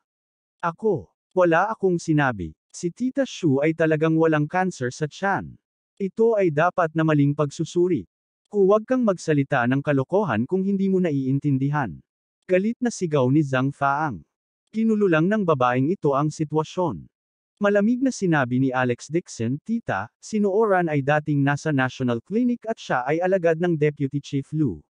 Wala akong sinabi. Si Tita Xu ay talagang walang cancer sa tiyan. Ito ay dapat na maling pagsusuri. Huwag kang magsalita ng kalokohan kung hindi mo naiintindihan. Galit na sigaw ni Zhang Faang. Ginulo lang ng babaeng ito ang sitwasyon. Malamig na sinabi ni Alex Dixon, "Tita, si Nooran ay dating nasa National Clinic at siya ay alagad ng Deputy Chief Lu.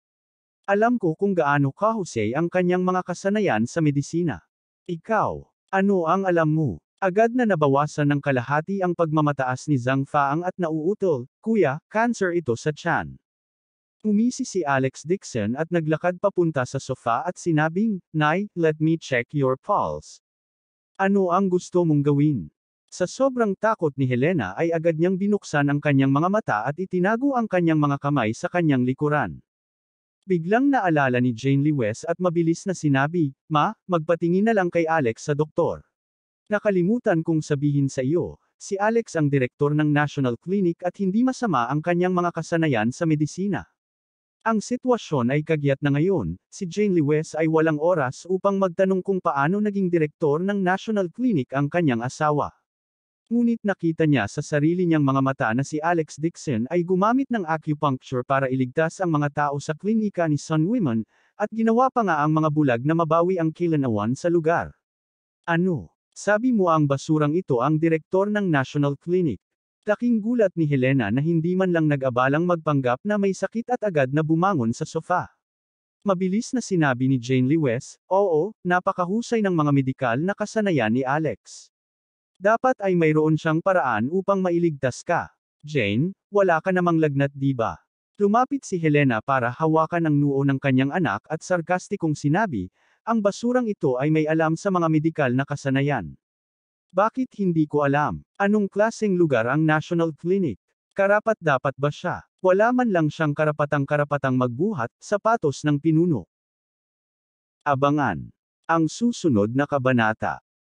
Alam ko kung gaano kahusay ang kanyang mga kasanayan sa medisina. Ikaw, ano ang alam mo?" Agad na nabawasan ng kalahati ang pagmamataas ni Zhang Faang at nauutol, "Kuya, cancer ito sa tiyan." Umisi si Alex Dixon at naglakad papunta sa sofa at sinabing, "Nay, let me check your pulse. Ano ang gusto mong gawin?" Sa sobrang takot ni Helena ay agad niyang binuksan ang kanyang mga mata at itinago ang kanyang mga kamay sa kanyang likuran. Biglang naalala ni Jane Lewes at mabilis na sinabi, "Ma, magpatingin na lang kay Alex sa doktor. Nakalimutan kong sabihin sa iyo, si Alex ang direktor ng National Clinic at hindi masama ang kanyang mga kasanayan sa medisina." Ang sitwasyon ay kagyat na ngayon, si Jane Lewes ay walang oras upang magtanong kung paano naging direktor ng National Clinic ang kanyang asawa. Ngunit nakita niya sa sarili niyang mga mata na si Alex Dixon ay gumamit ng acupuncture para iligtas ang mga tao sa klinika ni Sun Women, at ginawa pa nga ang mga bulag na mabawi ang kilanawan sa lugar. "Ano? Sabi mo ang basurang ito ang direktor ng National Clinic?" Laking gulat ni Helena na hindi man lang nag-abalang magpanggap na may sakit at agad na bumangon sa sofa. Mabilis na sinabi ni Jane Lewes, "Oo, napakahusay ng mga medikal na kasanayan ni Alex. Dapat ay mayroon siyang paraan upang mailigtas ka. Jane, wala ka namang lagnat di ba?" Lumapit si Helena para hawakan ang noo ng kanyang anak at sarkastikong sinabi, "Ang basurang ito ay may alam sa mga medikal na kasanayan. Bakit hindi ko alam? Anong klaseng lugar ang National Clinic? Karapat-dapat ba siya? Wala man lang siyang karapatang magbuhat, sapatos ng pinuno." Abangan ang susunod na kabanata.